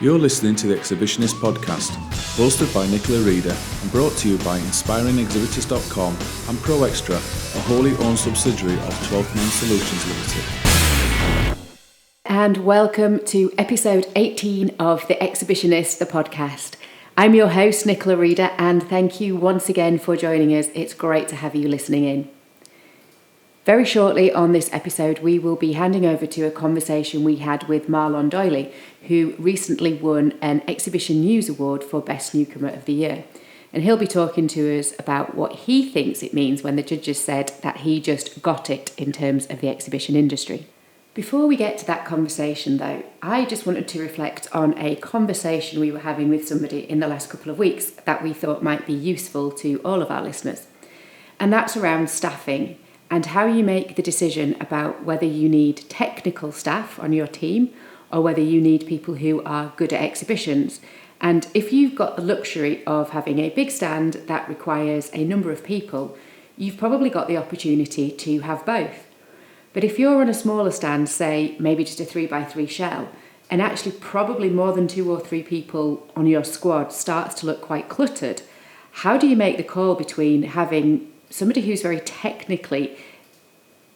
You're listening to the Exhibitionist podcast, hosted by Nicola Reader and brought to you by InspiringExhibitors.com and Pro Extra, a wholly owned subsidiary of 12th Man Solutions Limited. And welcome to episode 18 of the Exhibitionist, the podcast. I'm your host, Nicola Reader, and thank you once again for joining us. It's great to have you listening in. Very shortly on this episode, we will be handing over to a conversation we had with Marlon Doyley, who recently won an Exhibition News Award for Best Newcomer of the Year. And he'll be talking to us about what he thinks it means when the judges said that he just got it in terms of the exhibition industry. Before we get to that conversation though, I just wanted to reflect on a conversation we were having with somebody in the last couple of weeks that we thought might be useful to all of our listeners. And that's around staffing and how you make the decision about whether you need technical staff on your team or whether you need people who are good at exhibitions. And if you've got the luxury of having a big stand that requires a number of people, you've probably got the opportunity to have both. But if you're on a smaller stand, say maybe just a 3x3 shell, and actually probably more than 2 or 3 people on your squad starts to look quite cluttered, how do you make the call between having somebody who's very technically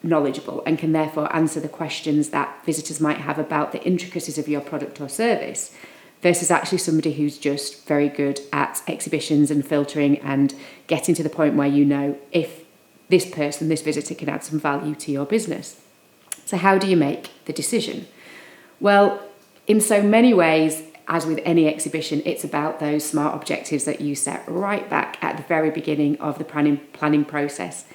knowledgeable and can therefore answer the questions that visitors might have about the intricacies of your product or service versus actually somebody who's just very good at exhibitions and filtering and getting to the point where you know if this visitor can add some value to your business. So how do you make the decision? Well, in so many ways, as with any exhibition, it's about those SMART objectives that you set right back at the very beginning of the planning process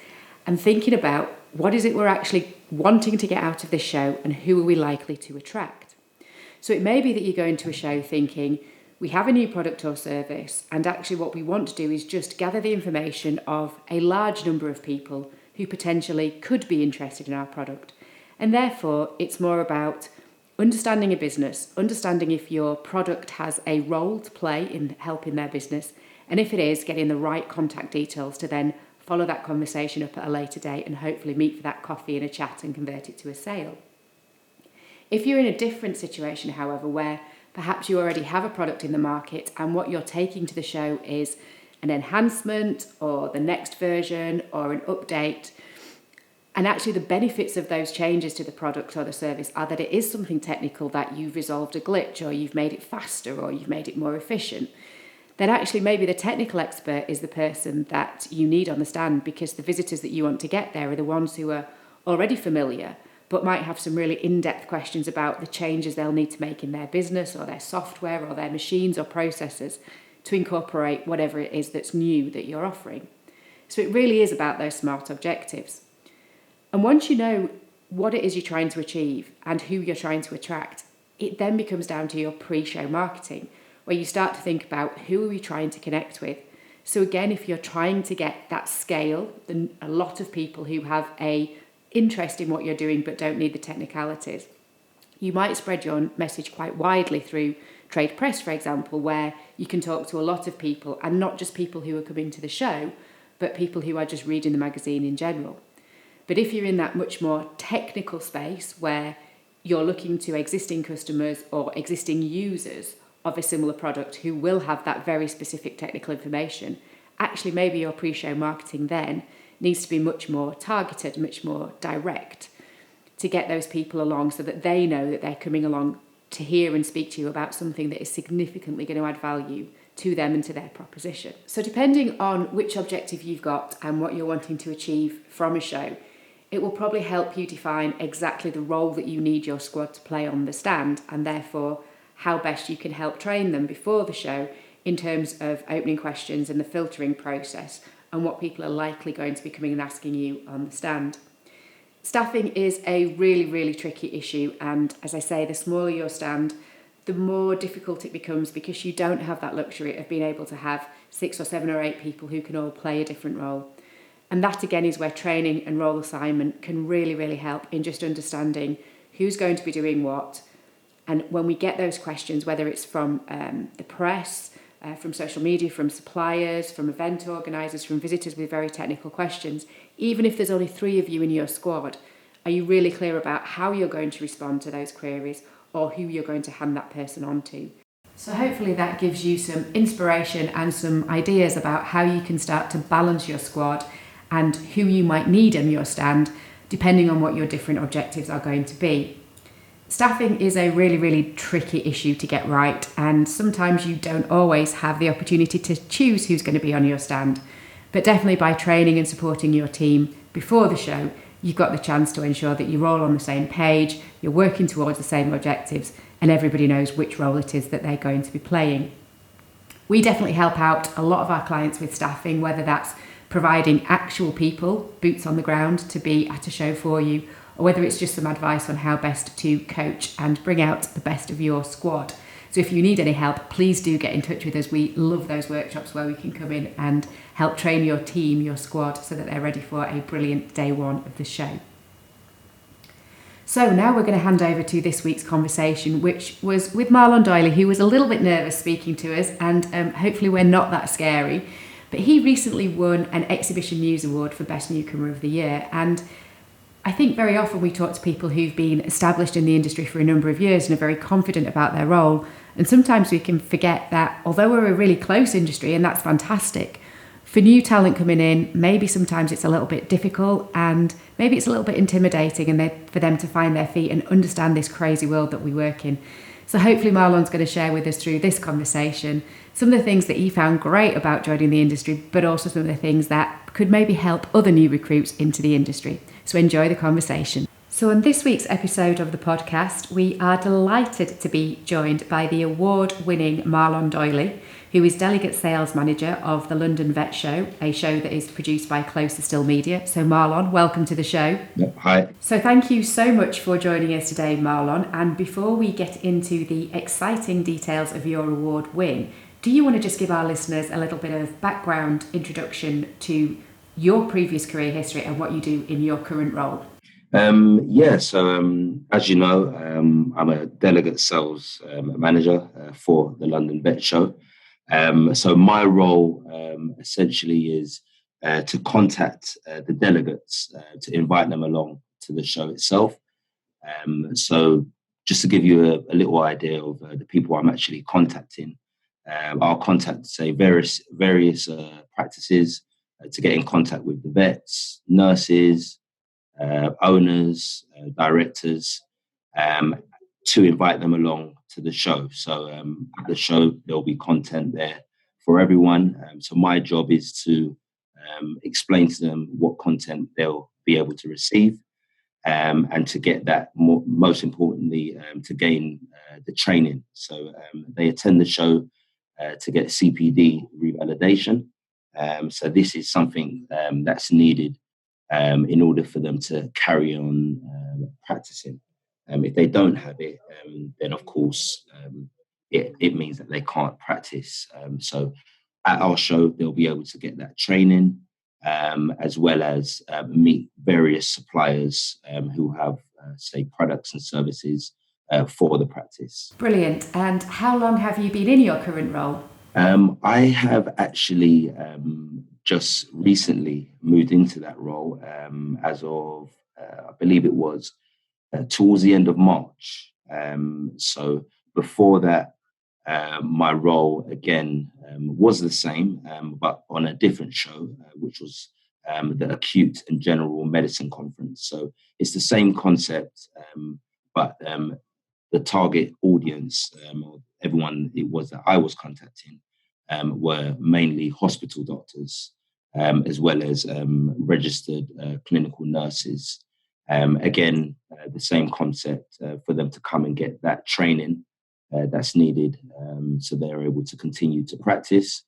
and thinking about what is it we're actually wanting to get out of this show and who are we likely to attract. So it may be that you go into a show thinking, we have a new product or service, and actually what we want to do is just gather the information of a large number of people who potentially could be interested in our product. And therefore, it's more about understanding a business, understanding if your product has a role to play in helping their business, and if it is, getting the right contact details to then follow that conversation up at a later date and hopefully meet for that coffee and a chat and convert it to a sale. If you're in a different situation, however, where perhaps you already have a product in the market and what you're taking to the show is an enhancement or the next version or an update, and actually the benefits of those changes to the product or the service are that it is something technical, that you've resolved a glitch or you've made it faster or you've made it more efficient, then actually maybe the technical expert is the person that you need on the stand, because the visitors that you want to get there are the ones who are already familiar but might have some really in-depth questions about the changes they'll need to make in their business or their software or their machines or processes to incorporate whatever it is that's new that you're offering. So it really is about those SMART objectives. And once you know what it is you're trying to achieve and who you're trying to attract, it then becomes down to your pre-show marketing, where you start to think about who are we trying to connect with. So again, if you're trying to get that scale, then a lot of people who have a interest in what you're doing but don't need the technicalities, you might spread your message quite widely through trade press, for example, where you can talk to a lot of people, and not just people who are coming to the show, but people who are just reading the magazine in general. But if you're in that much more technical space where you're looking to existing customers or existing users of a similar product who will have that very specific technical information, actually maybe your pre-show marketing then needs to be much more targeted, much more direct to get those people along so that they know that they're coming along to hear and speak to you about something that is significantly going to add value to them and to their proposition. So depending on which objective you've got and what you're wanting to achieve from a show, it will probably help you define exactly the role that you need your squad to play on the stand, and therefore how best you can help train them before the show in terms of opening questions and the filtering process and what people are likely going to be coming and asking you on the stand. Staffing is a really, really tricky issue, and as I say, the smaller your stand, the more difficult it becomes because you don't have that luxury of being able to have 6 or 7 or 8 people who can all play a different role. And that again is where training and role assignment can really, really help in just understanding who's going to be doing what. And when we get those questions, whether it's from the press, from social media, from suppliers, from event organisers, from visitors with very technical questions, even if there's only 3 of you in your squad, are you really clear about how you're going to respond to those queries or who you're going to hand that person on to? So hopefully that gives you some inspiration and some ideas about how you can start to balance your squad and who you might need in your stand, depending on what your different objectives are going to be. Staffing is a really, really tricky issue to get right, and sometimes you don't always have the opportunity to choose who's going to be on your stand. But definitely by training and supporting your team before the show, you've got the chance to ensure that you're all on the same page, you're working towards the same objectives, and everybody knows which role it is that they're going to be playing. We definitely help out a lot of our clients with staffing, whether that's providing actual people, boots on the ground, to be at a show for you, or whether it's just some advice on how best to coach and bring out the best of your squad. So if you need any help, please do get in touch with us. We love those workshops where we can come in and help train your team, your squad, so that they're ready for a brilliant day one of the show. So now we're going to hand over to this week's conversation, which was with Marlon Doyley, who was a little bit nervous speaking to us, and hopefully we're not that scary. But he recently won an Exhibition News Award for Best Newcomer of the Year, and I think very often we talk to people who've been established in the industry for a number of years and are very confident about their role. And sometimes we can forget that although we're a really close industry, and that's fantastic, for new talent coming in, maybe sometimes it's a little bit difficult and maybe it's a little bit intimidating and for them to find their feet and understand this crazy world that we work in. So hopefully Marlon's going to share with us through this conversation some of the things that he found great about joining the industry, but also some of the things that could maybe help other new recruits into the industry. So enjoy the conversation. So on this week's episode of the podcast, we are delighted to be joined by the award-winning Marlon Doyley, who is Delegate Sales Manager of the London Vet Show, a show that is produced by CloserStill Media. So Marlon, welcome to the show. Yep, hi. So thank you so much for joining us today, Marlon. And before we get into the exciting details of your award win, do you want to just give our listeners a little bit of background introduction to your previous career history and what you do in your current role? As you know, I'm a delegate sales manager for the London Vet Show. So my role essentially is to contact the delegates to invite them along to the show itself. So just to give you a little idea of the people I'm actually contacting, I'll contact, say, various practices to get in contact with the vets, nurses, owners, directors, to invite them along to the show. So at the show, there'll be content there for everyone. So my job is to explain to them what content they'll be able to receive, and to get that, most importantly, to gain the training. So they attend the show to get CPD revalidation. So this is something that's needed in order for them to carry on practicing. If they don't have it, then of course it means that they can't practice. So at our show, they'll be able to get that training, as well as meet various suppliers who have, say, products and services for the practice. Brilliant. And how long have you been in your current role? I have actually just recently moved into that role as of, I believe it was towards the end of March. So before that, my role again was the same, but on a different show, which was the Acute and General Medicine Conference. So it's the same concept, but the target audience, everyone it was that I was contacting, were mainly hospital doctors, as well as registered clinical nurses. Again, the same concept for them to come and get that training that's needed, so they're able to continue to practice,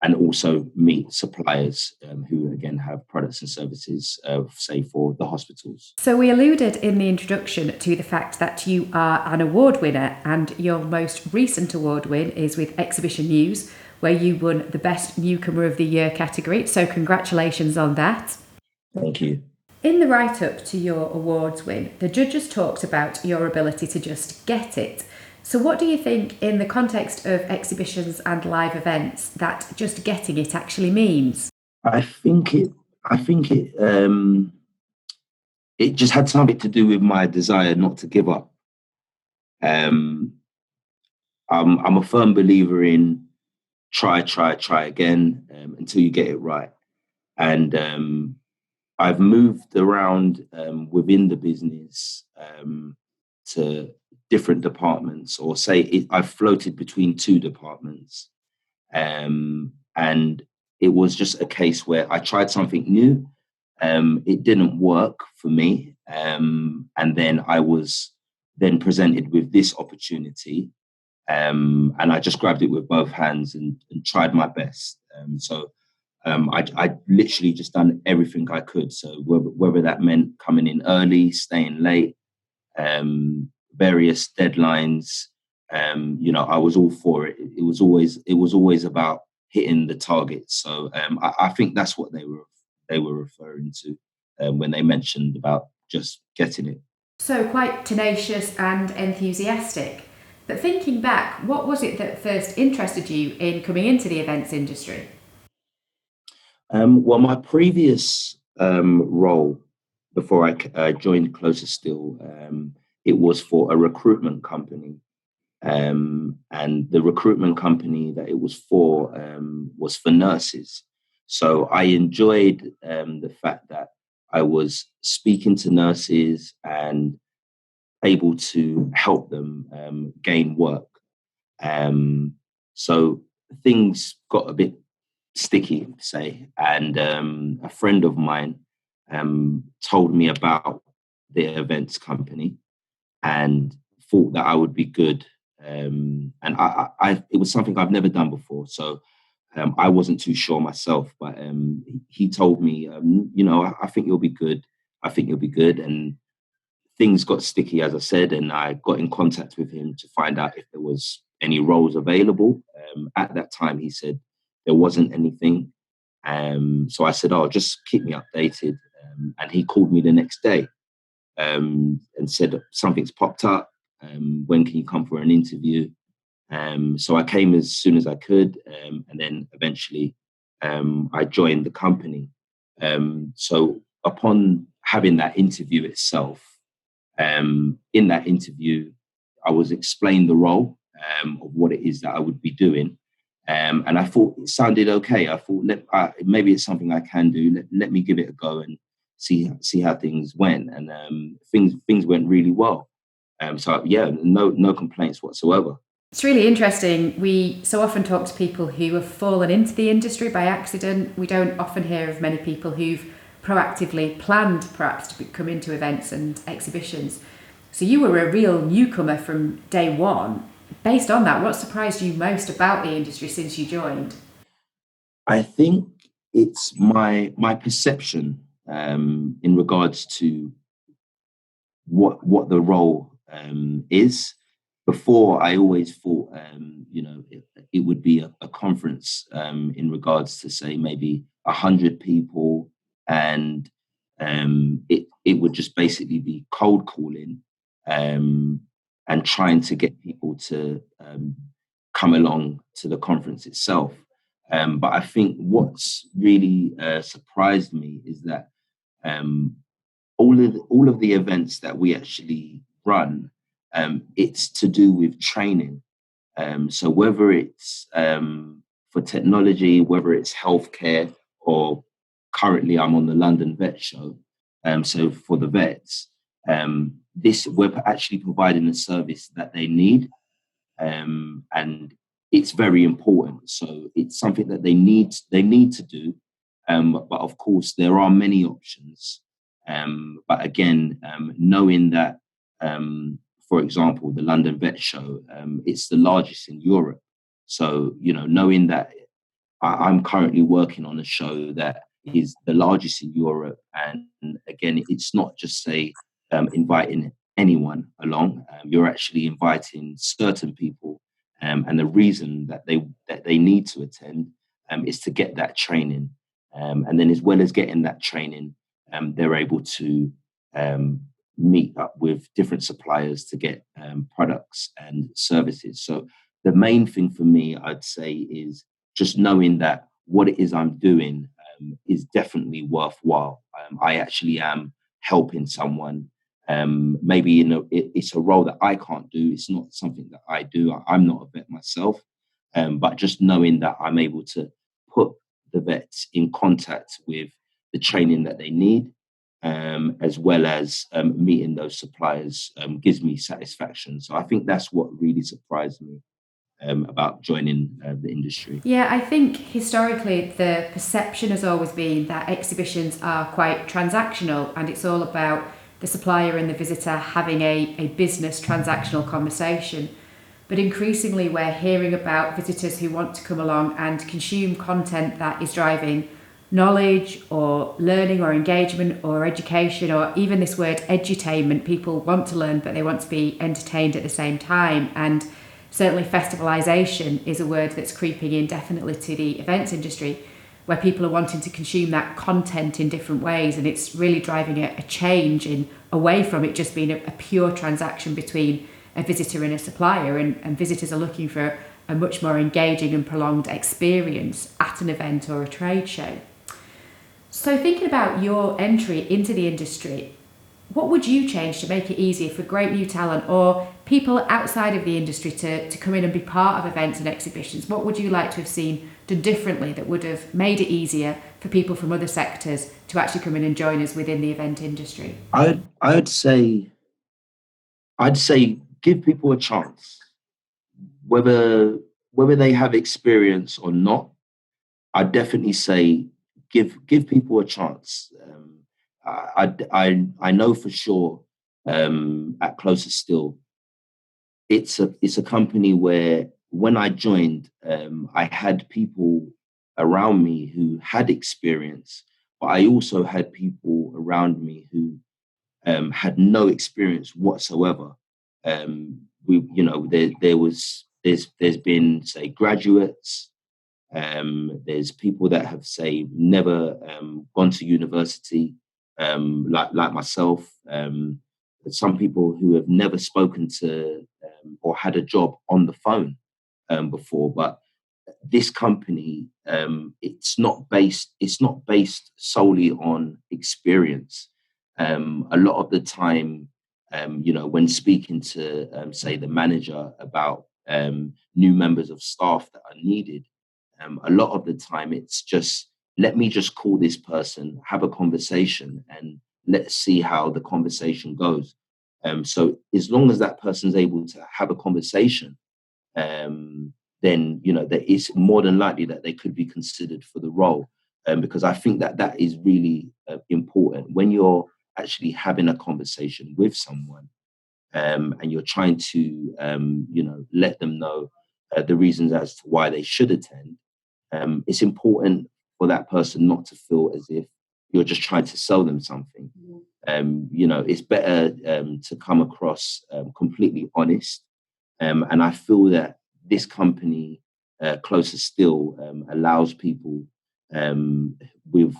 and also meet suppliers who, again, have products and services, say, for the hospitals. So we alluded in the introduction to the fact that you are an award winner, and your most recent award win is with Exhibition News, where you won the Best Newcomer of the Year category. So congratulations on that. Thank you. In the write-up to your awards win, the judges talked about your ability to just get it. So what do you think, in the context of exhibitions and live events, that just getting it actually means? I think it just had something to do with my desire not to give up. I'm a firm believer in try again until you get it right. And I've moved around within the business to different departments, or I've floated between two departments. And it was just a case where I tried something new. It didn't work for me. And then I was then presented with this opportunity. And I just grabbed it with both hands and tried my best. I literally just done everything I could. So whether that meant coming in early, staying late, various deadlines, I was all for it. It was always about hitting the target. So I think that's what they were referring to when they mentioned about just getting it. So quite tenacious and enthusiastic. But thinking back, what was it that first interested you in coming into the events industry? Well, my previous role before I joined CloserStill, it was for a recruitment company. And the recruitment company that it was for nurses. So I enjoyed the fact that I was speaking to nurses and able to help them gain work. So things got a bit sticky, say, and a friend of mine told me about the events company and thought that I would be good. And it was something I've never done before. So I wasn't too sure myself, but he told me, I think you'll be good. I think you'll be good. And things got sticky, as I said, and I got in contact with him to find out if there was any roles available. At that time, he said there wasn't anything. So I said, just keep me updated. And he called me the next day and said, something's popped up. When can you come for an interview? So I came as soon as I could. And then eventually I joined the company. So upon having that interview itself, in that interview, I was explained the role of what it is that I would be doing. And I thought it sounded okay. I thought maybe it's something I can do. Let me give it a go and see how things went. And things went really well. So yeah, no complaints whatsoever. It's really interesting. We so often talk to people who have fallen into the industry by accident. We don't often hear of many people who've proactively planned perhaps to come into events and exhibitions. So you were a real newcomer from day one. Based on that, what surprised you most about the industry since you joined? I think it's my perception in regards to what the role is. Before, I always thought, it would be a conference in regards to, say, maybe 100 people, and it would just basically be cold calling and trying to get people to come along to the conference itself. But I think what's really surprised me is that all of the events that we actually run, it's to do with training. So whether it's for technology, whether it's healthcare, or currently I'm on the London Vet Show. So for the vets, we're actually providing a service that they need, and it's very important. So it's something that they need to do. But of course, there are many options. But again, knowing that, for example, the London Vet Show, it's the largest in Europe. So, knowing that I'm currently working on a show that is the largest in Europe. And again, it's not just inviting anyone along. You're actually inviting certain people. And the reason that they need to attend is to get that training. And then as well as getting that training, they're able to meet up with different suppliers to get products and services. So the main thing for me, I'd say, is just knowing that what it is I'm doing is definitely worthwhile. I actually am helping someone Maybe it's a role that I can't do. It's not something that I do. I'm not a vet myself, but just knowing that I'm able to put the vets in contact with the training that they need, as well as meeting those suppliers, gives me satisfaction. So I think that's what really surprised me about joining the industry. Yeah, I think historically the perception has always been that exhibitions are quite transactional, and it's all about the supplier and the visitor having a business transactional conversation. But increasingly we're hearing about visitors who want to come along and consume content that is driving knowledge or learning or engagement or education, or even this word edutainment. People want to learn but they want to be entertained at the same time. And certainly festivalisation is a word that's creeping in definitely to the events industry, where people are wanting to consume that content in different ways, and it's really driving a change away from it just being a pure transaction between a visitor and a supplier, and visitors are looking for a much more engaging and prolonged experience at an event or a trade show. So thinking about your entry into the industry, what would you change to make it easier for great new talent or people outside of the industry to come in and be part of events and exhibitions? What would you like to have seen done differently that would have made it easier for people from other sectors to actually come in and join us within the event industry? I'd say give people a chance, whether they have experience or not. I'd definitely say give people a chance. I know for sure at CloserStill, it's a company where when I joined, I had people around me who had experience, but I also had people around me who had no experience whatsoever. There's been, say, graduates. There's people that have, say, never gone to university, like myself. Some people who have never spoken to or had a job on the phone before. But this company, it's not based solely on experience. A lot of the time, when speaking to, say, the manager about new members of staff that are needed, a lot of the time it's just, let me just call this person, have a conversation, and let's see how the conversation goes. So as long as that person's able to have a conversation, then that is more than likely that they could be considered for the role. Because I think that is really important when you're actually having a conversation with someone, and you're trying to let them know the reasons as to why they should attend. It's important for that person not to feel as if you're just trying to sell them something. It's better to come across completely honest. And I feel that this company, CloserStill, allows people, with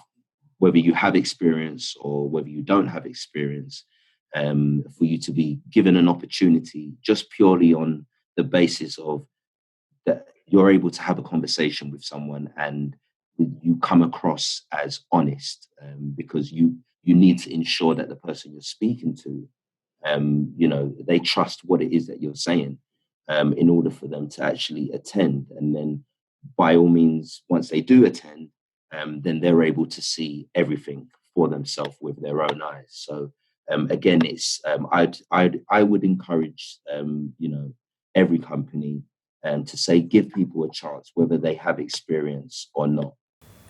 whether you have experience or whether you don't have experience, for you to be given an opportunity just purely on the basis of that you're able to have a conversation with someone and you come across as honest, because you need to ensure that the person you're speaking to, they trust what it is that you're saying, in order for them to actually attend. And then by all means, once they do attend, then they're able to see everything for themselves with their own eyes. So again, it's I would encourage every company to say give people a chance, whether they have experience or not.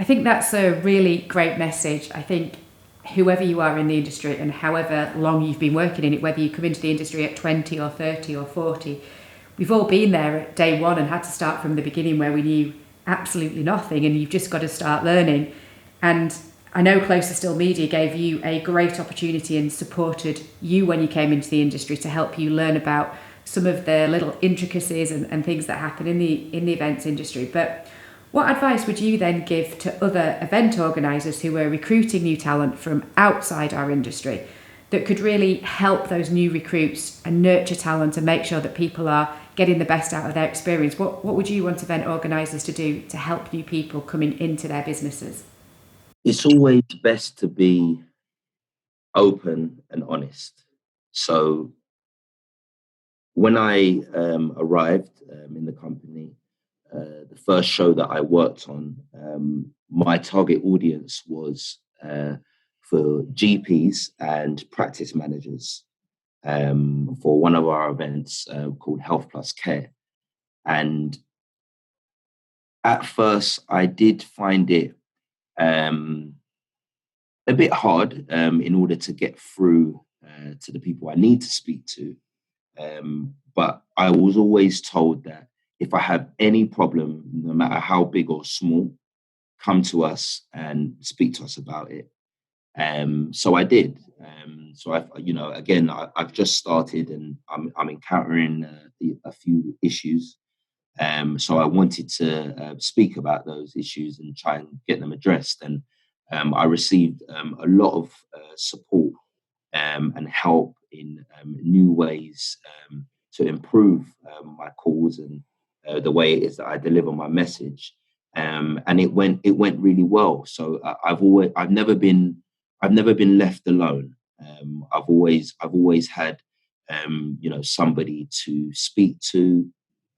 I think that's a really great message. I think whoever you are in the industry and however long you've been working in it, whether you come into the industry at 20 or 30 or 40, we've all been there at day one and had to start from the beginning where we knew absolutely nothing, and you've just got to start learning. And I know CloserStill Media gave you a great opportunity and supported you when you came into the industry to help you learn about some of the little intricacies and things that happen in the events industry. But what advice would you then give to other event organisers who are recruiting new talent from outside our industry that could really help those new recruits and nurture talent and make sure that people are getting the best out of their experience? What would you want event organisers to do to help new people coming into their businesses? It's always best to be open and honest. So when I arrived in the company, the first show that I worked on, my target audience was for GPs and practice managers for one of our events called Health Plus Care. And at first, I did find it a bit hard in order to get through to the people I need to speak to. But I was always told that if I have any problem, no matter how big or small, come to us and speak to us about it. So I did. So I've just started and I'm encountering a few issues. So I wanted to speak about those issues and try and get them addressed. And I received a lot of support and help in new ways to improve my calls and the way it is that I deliver my message. And it went really well. So I've never been left alone. I've always had somebody to speak to.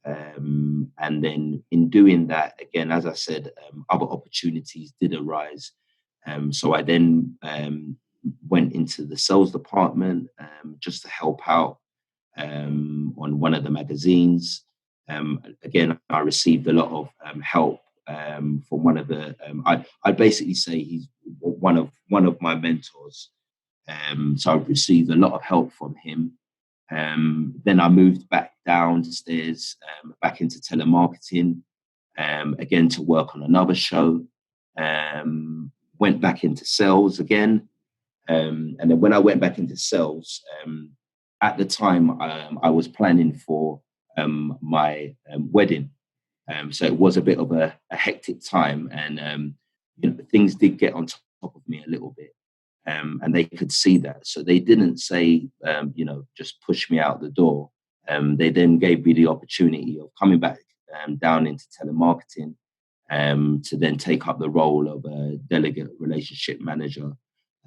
And then in doing that, again, as I said, other opportunities did arise. So I then went into the sales department just to help out on one of the magazines. Again, I received a lot of help from one of the. I basically say he's one of my mentors. So I've received a lot of help from him. Then I moved back downstairs, back into telemarketing, again to work on another show. Went back into sales again. And then when I went back into sales, at the time I was planning for my wedding. So it was a bit of a hectic time, and things did get on top of me a little bit. And they could see that. So they didn't say, just push me out the door. They then gave me the opportunity of coming back down into telemarketing to then take up the role of a delegate relationship manager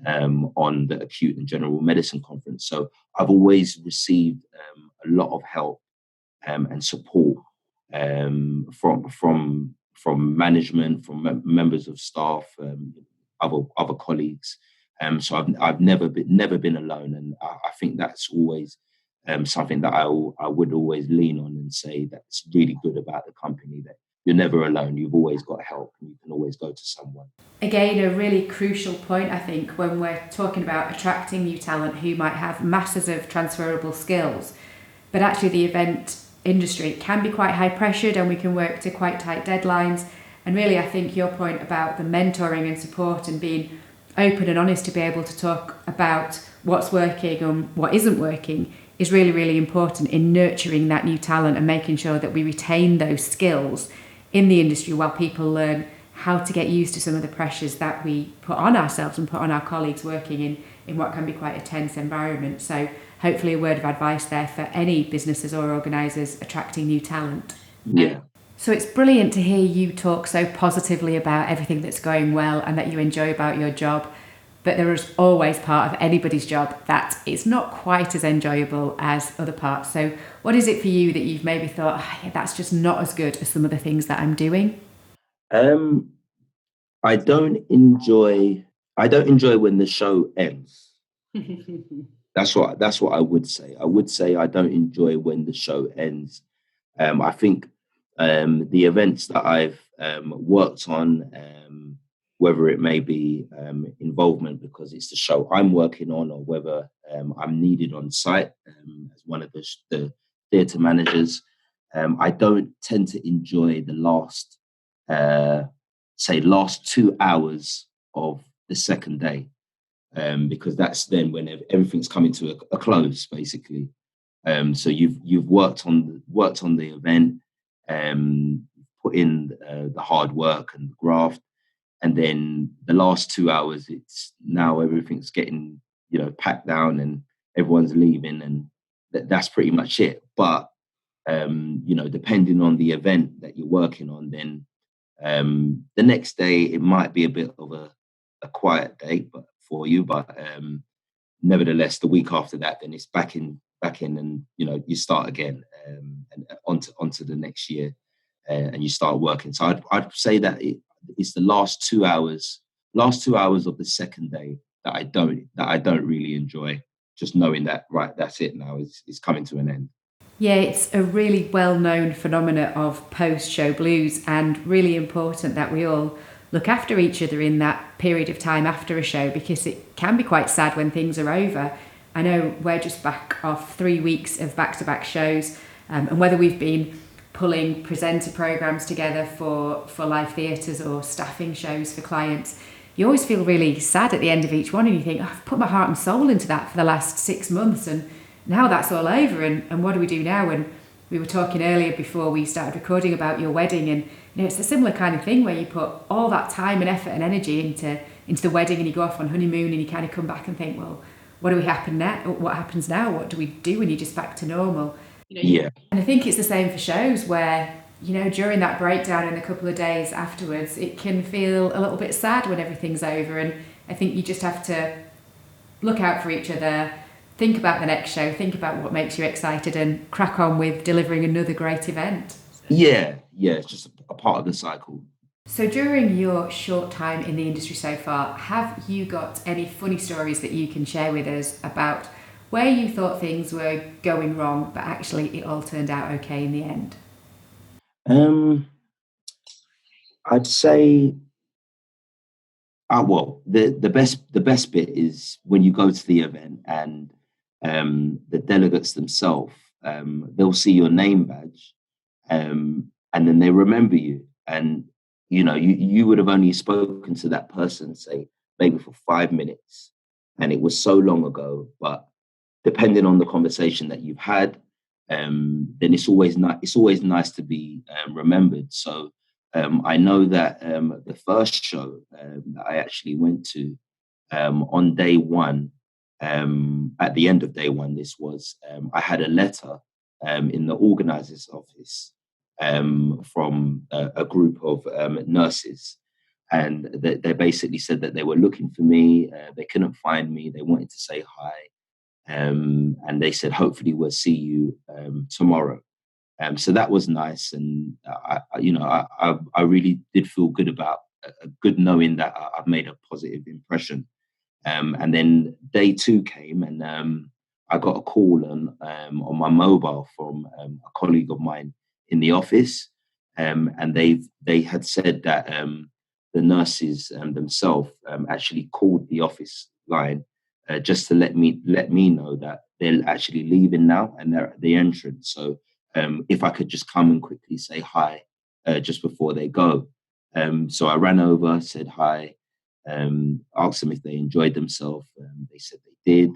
on the acute and general medicine conference. So I've always received a lot of help and support from management, from members of staff, other colleagues. So I've never been alone, and I think that's always something that I would always lean on and say that's really good about the company, that you're never alone. You've always got help, and you can always go to someone. Again, a really crucial point, I think, when we're talking about attracting new talent who might have masses of transferable skills, but actually the event industry can be quite high pressured and we can work to quite tight deadlines. And really, I think your point about the mentoring and support and being open and honest to be able to talk about what's working and what isn't working is really, really important in nurturing that new talent and making sure that we retain those skills in the industry while people learn how to get used to some of the pressures that we put on ourselves and put on our colleagues working in what can be quite a tense environment. So hopefully a word of advice there for any businesses or organisers attracting new talent. Yeah. So it's brilliant to hear you talk so positively about everything that's going well and that you enjoy about your job. But there is always part of anybody's job that is not quite as enjoyable as other parts. So what is it for you that you've maybe thought, that's just not as good as some of the things that I'm doing? I don't enjoy when the show ends. That's what I would say. I would say I don't enjoy when the show ends. I think the events that I've worked on, whether it may be involvement because it's the show I'm working on, or whether I'm needed on site as one of the theatre managers, I don't tend to enjoy the last 2 hours of the second day, because that's then when everything's coming to a close, basically. So you've worked on the event, put in the hard work and the graft, and then the last 2 hours, it's now everything's getting packed down and everyone's leaving, and that's pretty much it. But depending on the event that you're working on, then the next day it might be a bit of a quiet day, but for you, but nevertheless, the week after that, then it's back in, and you start again, and onto the next year, and you start working. So I'd say that it's the last 2 hours of the second day that I don't really enjoy. Just knowing that, right, that's it now. It's coming to an end. Yeah, it's a really well-known phenomenon of post-show blues, and really important that we all look after each other in that period of time after a show, because it can be quite sad when things are over. I know we're just back off 3 weeks of back-to-back shows, and whether we've been pulling presenter programs together for live theatres or staffing shows for clients, you always feel really sad at the end of each one, and you think, I've put my heart and soul into that for the last 6 months, and now that's all over, and what do we do now? And we were talking earlier before we started recording about your wedding, and it's a similar kind of thing where you put all that time and effort and energy into the wedding, and you go off on honeymoon, and you kind of come back and think, well, what happens now? What do we do when you're just back to normal? Yeah. And I think it's the same for shows where, during that breakdown and a couple of days afterwards, it can feel a little bit sad when everything's over. And I think you just have to look out for each other, think about the next show, think about what makes you excited, and crack on with delivering another great event. Yeah, it's just a part of the cycle. So during your short time in the industry so far, have you got any funny stories that you can share with us about where you thought things were going wrong, but actually it all turned out okay in the end? I'd say, the best bit is when you go to the event and the delegates themselves, they'll see your name badge, and then they remember you, and you would have only spoken to that person, say, maybe for 5 minutes, and it was so long ago, but depending on the conversation that you've had, then it's always nice to be remembered. So I know that the first show that I actually went to, on day one, at the end of day one, I had a letter in the organizer's office from a group of nurses. And they basically said that they were looking for me. They couldn't find me. They wanted to say hi. And they said, hopefully we'll see you tomorrow. So that was nice. And, I really did feel good about good knowing that I've made a positive impression. And then day two came, and I got a call on my mobile from a colleague of mine in the office. And they had said that the nurses themselves actually called the office line just to let me know that they're actually leaving now and they're at the entrance. So if I could just come and quickly say hi just before they go. So I ran over, said hi, asked them if they enjoyed themselves. They said they did.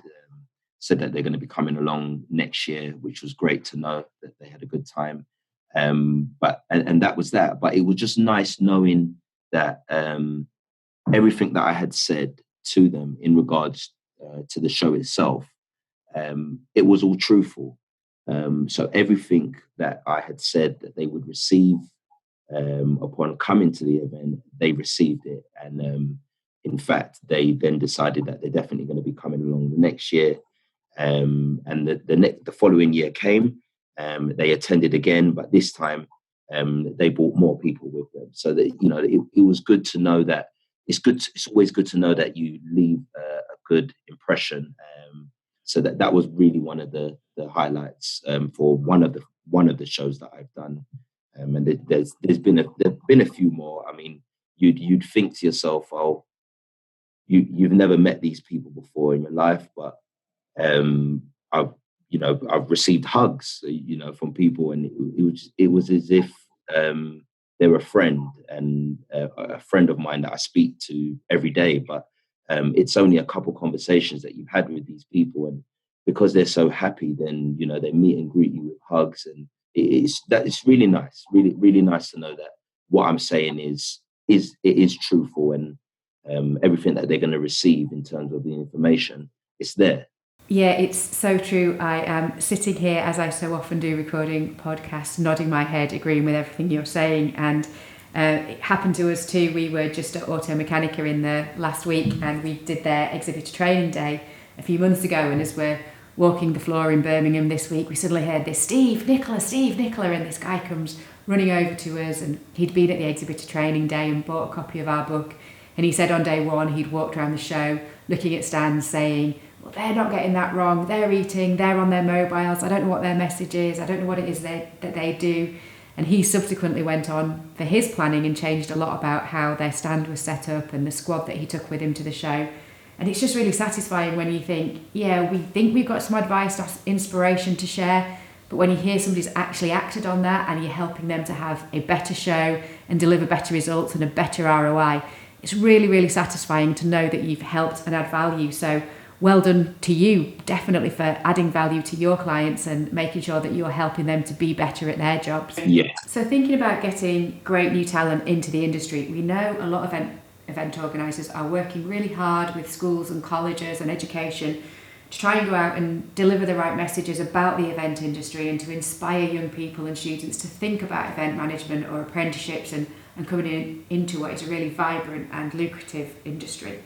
Said that they're going to be coming along next year, which was great to know that they had a good time. But that was that. But it was just nice knowing that everything that I had said to them in regards to the show itself, it was all truthful. So everything that I had said that they would receive upon coming to the event, they received it. And in fact, they then decided that they're definitely going to be coming along the next year. And the following year came. They attended again, but this time they brought more people with them. So that it was good to know that it's always good to know that you leave a good impression. So that was really one of the highlights for one of the shows that I've done. And there's been a few more. I mean, you'd think to yourself, oh, you've never met these people before in your life, but I've received hugs, from people, and it was as if they're a friend, and a friend of mine that I speak to every day. But it's only a couple conversations that you've had with these people, and because they're so happy, then they meet and greet you with hugs, and it's really nice, really really nice to know that what I'm saying is truthful, and everything that they're going to receive in terms of the information, it's there. Yeah, it's so true. I am sitting here, as I so often do, recording podcasts, nodding my head, agreeing with everything you're saying. And it happened to us too. We were just at Auto Mechanica in the last week, and we did their exhibitor training day. a few months ago, and as we're walking the floor in Birmingham this week, we suddenly heard this, Steve, Nicola, and this guy comes running over to us, and he'd been at the exhibitor training day and bought a copy of our book, and he said on day one he'd walked around the show looking at stands saying, well, they're not getting that wrong, they're eating, they're on their mobiles, I don't know what their message is, I don't know what it is that they do. And he subsequently went on for his planning and changed a lot about how their stand was set up and the squad that he took with him to the show. And it's just really satisfying when you think, yeah, we think we've got some advice, inspiration to share, but when you hear somebody's actually acted on that and you're helping them to have a better show and deliver better results and a better ROI, it's really, really satisfying to know that you've helped and add value. So well done to you, definitely, for adding value to your clients and making sure that you're helping them to be better at their jobs. Yeah. So thinking about getting great new talent into the industry, we know a lot of event organisers are working really hard with schools and colleges and education to try and go out and deliver the right messages about the event industry and to inspire young people and students to think about event management or apprenticeships and coming into what is a really vibrant and lucrative industry.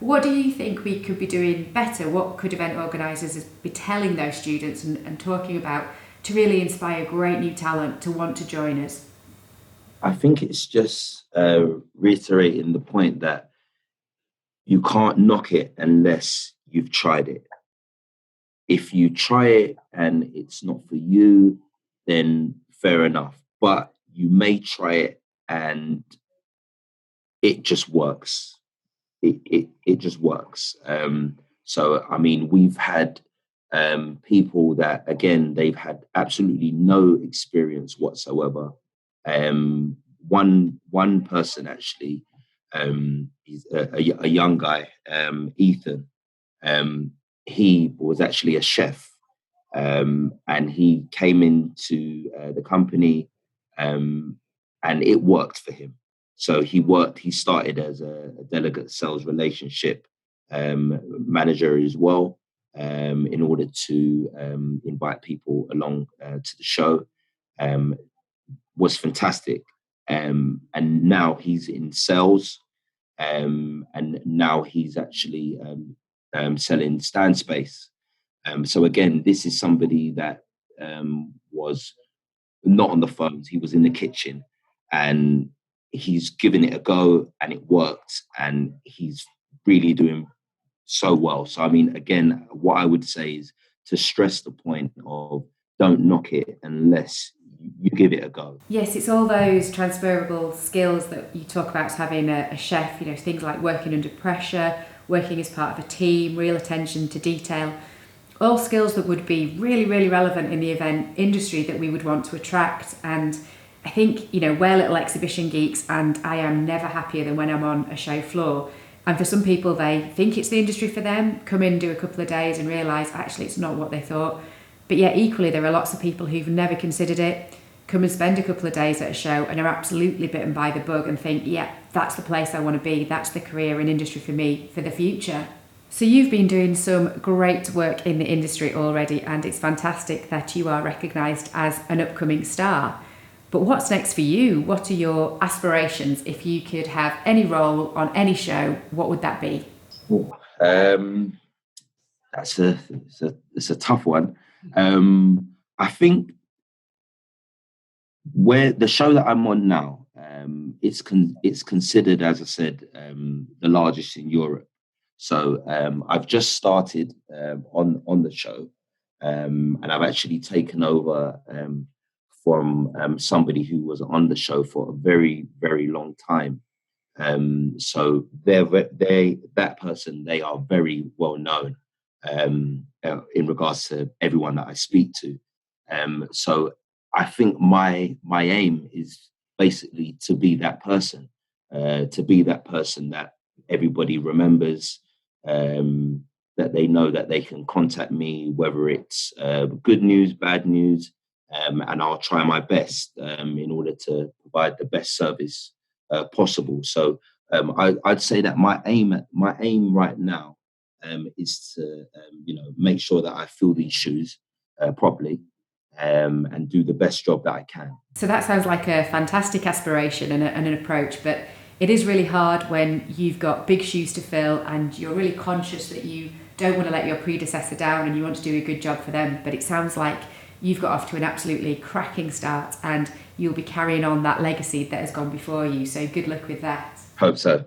What do you think we could be doing better? What could event organisers be telling those students and talking about to really inspire great new talent to want to join us? I think it's just reiterating the point that you can't knock it unless you've tried it. If you try it and it's not for you, then fair enough. But you may try it and it just works. It just works. So, I mean, we've had people that, again, they've had absolutely no experience whatsoever. One person actually, he's a young guy, Ethan. He was actually a chef, and he came into the company, and it worked for him. So he started as a delegate sales relationship manager as well, in order to invite people along to the show. Was fantastic. And now he's in sales, and now he's actually selling stand space. So again, this is somebody that was not on the phones. He was in the kitchen, and he's given it a go, and it worked, and he's really doing so well. So, I mean, again, what I would say is to stress the point of don't knock it unless you give it a go. Yes, it's all those transferable skills that you talk about as having a chef, things like working under pressure, working as part of a team, real attention to detail, all skills that would be really, really relevant in the event industry that we would want to attract. And I think, we're little exhibition geeks, and I am never happier than when I'm on a show floor. And for some people, they think it's the industry for them, come in, do a couple of days and realise actually it's not what they thought. But yet equally, there are lots of people who've never considered it, come and spend a couple of days at a show and are absolutely bitten by the bug and think, yeah, that's the place I want to be, that's the career and industry for me for the future. So you've been doing some great work in the industry already, and it's fantastic that you are recognised as an upcoming star. But what's next for you? What are your aspirations? If you could have any role on any show, what would that be? It's a tough one. I think where the show that I'm on now, it's considered, as I said, the largest in Europe. So I've just started on the show, and I've actually taken over from somebody who was on the show for a very, very long time. So they are very well known in regards to everyone that I speak to. So I think my aim is basically to be that person that everybody remembers, that they know that they can contact me, whether it's good news, bad news, and I'll try my best in order to provide the best service possible. So I'd say that my aim right now is to make sure that I fill these shoes properly, and do the best job that I can. So that sounds like a fantastic aspiration and an approach, but it is really hard when you've got big shoes to fill and you're really conscious that you don't want to let your predecessor down and you want to do a good job for them. But it sounds like you've got off to an absolutely cracking start and you'll be carrying on that legacy that has gone before you. So good luck with that. Hope so.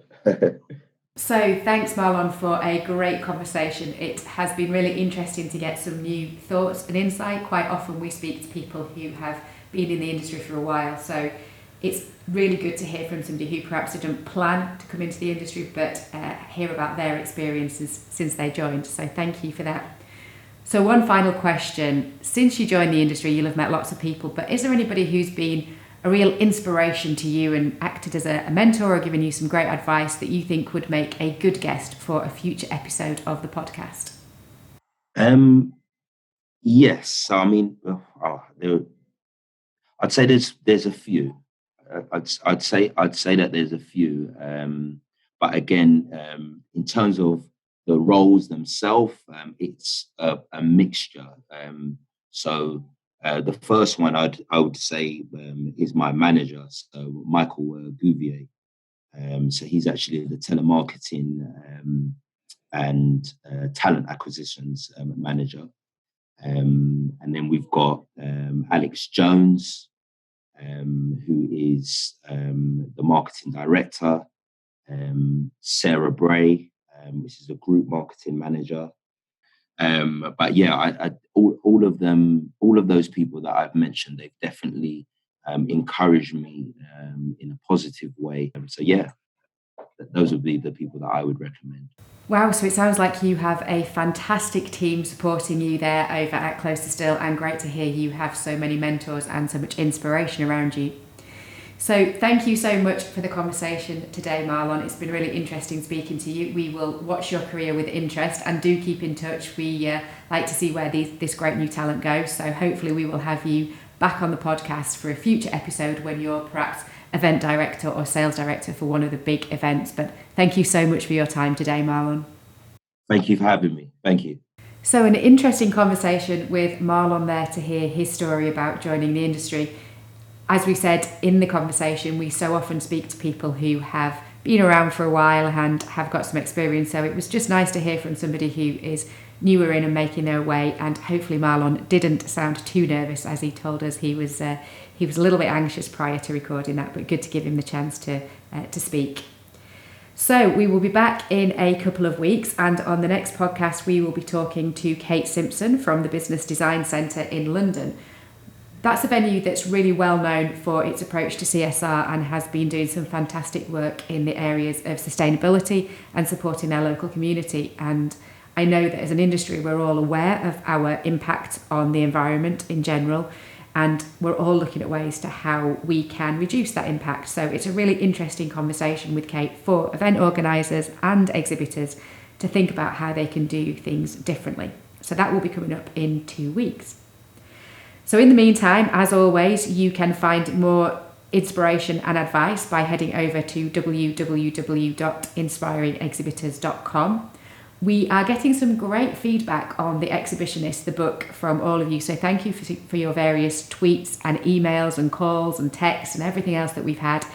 So thanks, Marlon, for a great conversation. It has been really interesting to get some new thoughts and insight. Quite often we speak to people who have been in the industry for a while, so it's really good to hear from somebody who perhaps didn't plan to come into the industry, but hear about their experiences since they joined. So thank you for that. So one final question. Since you joined the industry, you'll have met lots of people, but is there anybody who's been a real inspiration to you and acted as a mentor or given you some great advice that you think would make a good guest for a future episode of the podcast? Yes. So, I mean, I'd say there's a few. I'd say that there's a few. But again, in terms of the roles themselves, it's a mixture. So the first one I would say is my manager, so Michael Gouvier. So he's actually the telemarketing and talent acquisitions manager. And then we've got Alex Jones, who is the marketing director, Sarah Bray, which is a group marketing manager. But yeah, all of them, all of those people that I've mentioned, they've definitely encouraged me in a positive way. So yeah, those would be the people that I would recommend. Wow, so it sounds like you have a fantastic team supporting you there over at CloserStill, and great to hear you have so many mentors and so much inspiration around you. So thank you so much for the conversation today, Marlon. It's been really interesting speaking to you. We will watch your career with interest and do keep in touch. We like to see where this great new talent goes. So hopefully we will have you back on the podcast for a future episode when you're perhaps event director or sales director for one of the big events. But thank you so much for your time today, Marlon. Thank you for having me. Thank you. So an interesting conversation with Marlon there to hear his story about joining the industry. As we said in the conversation, we so often speak to people who have been around for a while and have got some experience. So it was just nice to hear from somebody who is newer in and making their way. And hopefully Marlon didn't sound too nervous, as he told us he was a little bit anxious prior to recording that, but good to give him the chance to speak. So we will be back in a couple of weeks, and on the next podcast we will be talking to Kate Simpson from the Business Design Centre in London. That's a venue that's really well known for its approach to CSR and has been doing some fantastic work in the areas of sustainability and supporting their local community. And I know that as an industry, we're all aware of our impact on the environment in general, and we're all looking at ways to how we can reduce that impact. So it's a really interesting conversation with Kate for event organisers and exhibitors to think about how they can do things differently. So that will be coming up in 2 weeks. So in the meantime, as always, you can find more inspiration and advice by heading over to www.inspiringexhibitors.com. We are getting some great feedback on The Exhibitionist, the book, from all of you. So thank you for your various tweets and emails and calls and texts and everything else that we've had.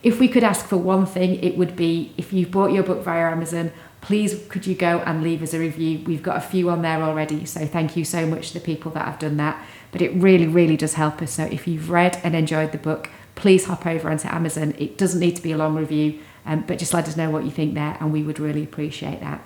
If we could ask for one thing, it would be, if you've bought your book via Amazon, please could you go and leave us a review. We've got a few on there already, so thank you so much to the people that have done that. But it really, really does help us. So if you've read and enjoyed the book, please hop over onto Amazon. It doesn't need to be a long review, but just let us know what you think there, and we would really appreciate that.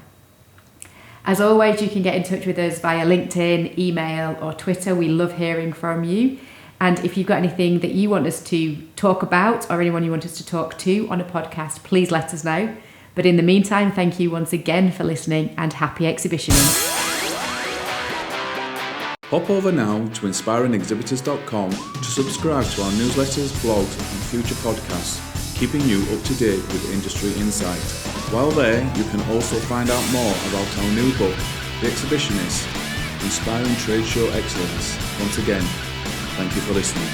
As always, you can get in touch with us via LinkedIn, email, or Twitter. We love hearing from you. And if you've got anything that you want us to talk about or anyone you want us to talk to on a podcast, please let us know. But in the meantime, thank you once again for listening, and happy exhibitioning. Hop over now to inspiringexhibitors.com to subscribe to our newsletters, blogs and future podcasts, keeping you up to date with industry insight. While there, you can also find out more about our new book, The Exhibitionist, Inspiring Trade Show Excellence. Once again, thank you for listening.